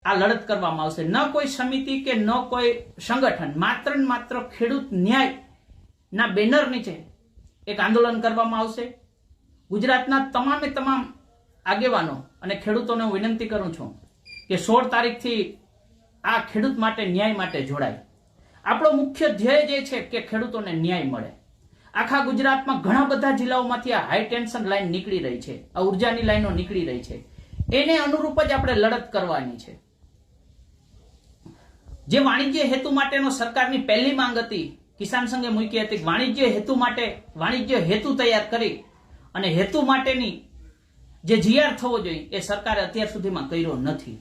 આ લડત કરવામાં આવશે। ન કોઈ સમિતિ કે ન કોઈ સંગઠન, માત્ર ને માત્ર ખેડૂત ન્યાય ના બેનર નીચે એક આંદોલન કરવામાં આવશે। ગુજરાતના તમામે તમામ આગેવાનો અને ખેડૂતોને હું વિનંતી કરું છું કે 16 તારીખથી આ ખેડૂત માટે ન્યાય માટે જોડાય। આપણો મુખ્ય ધ્યેય જે છે કે ખેડૂતોને ન્યાય મળે। આખા ગુજરાતમાં ઘણા બધા જિલ્લાઓમાંથી આ હાઈ ટેન્શન લાઈન નીકળી રહી છે, આ ઉર્જાની લાઈનો નીકળી રહી છે, એને અનુરૂપ જ આપણે લડત કરવાની છે। જે વાણિજ્ય હેતુ માટેનો સરકારની પહેલી માંગ હતી, કિસાન સંઘે મૂકી હતી, વાણિજ્ય હેતુ માટે વાણિજ્ય હેતુ તૈયાર કરી અને હેતુ માટેની જે જીઆર થવો જોઈએ એ સરકારે અત્યાર સુધીમાં કર્યો નથી।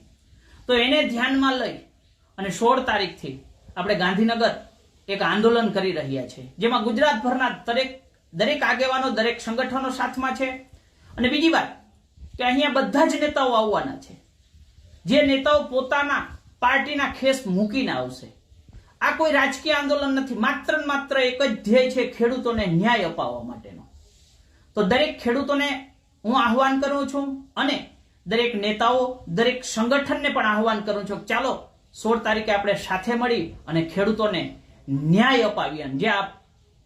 તો એને ધ્યાનમાં લઈ અને 16 તારીખથી આપણે ગાંધીનગર એક આંદોલન કરી રહ્યા છે, જેમાં ગુજરાતભરના દરેક આગેવાનો, દરેક સંગઠનો સાથમાં છે। અને બીજી વાત કે અહીંયા બધા જ નેતાઓ આવવાના છે, જે નેતાઓ પોતાના પાર્ટીના ખેસ મૂકીને આવશે। આ કોઈ રાજકીય આંદોલન નથી, માત્ર ને માત્ર એક જ ધ્યેય છે, ખેડૂતોને ન્યાય અપાવવા માટેનો। તો દરેક ખેડૂતોને હું આહવાન કરું છું અને દરેક નેતાઓ, દરેક સંગઠનને પણ આહવાન કરું છું, ચાલો 16 તારીખે આપણે સાથે મળી અને ખેડૂતોને ન્યાય અપાવીએ। જે આ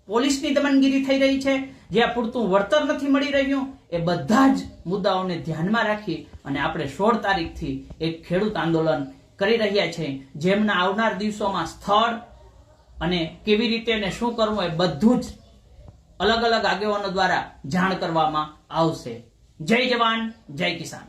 પોલીસની દમનગીરી થઈ રહી છે, જે આ પૂરતું વળતર નથી મળી રહ્યું, એ બધા જ મુદ્દાઓને ધ્યાનમાં રાખી અને આપણે 16 તારીખથી એક ખેડૂત આંદોલન કરી રહ્યા છે, જેમના આવનાર દિવસોમાં સ્થળ અને કેવી રીતે ને શું કરવું એ બધું જ અલગ અલગ આગેવાનો દ્વારા જાણ કરવામાં આવશે। જય જવાન, જય કિસાન।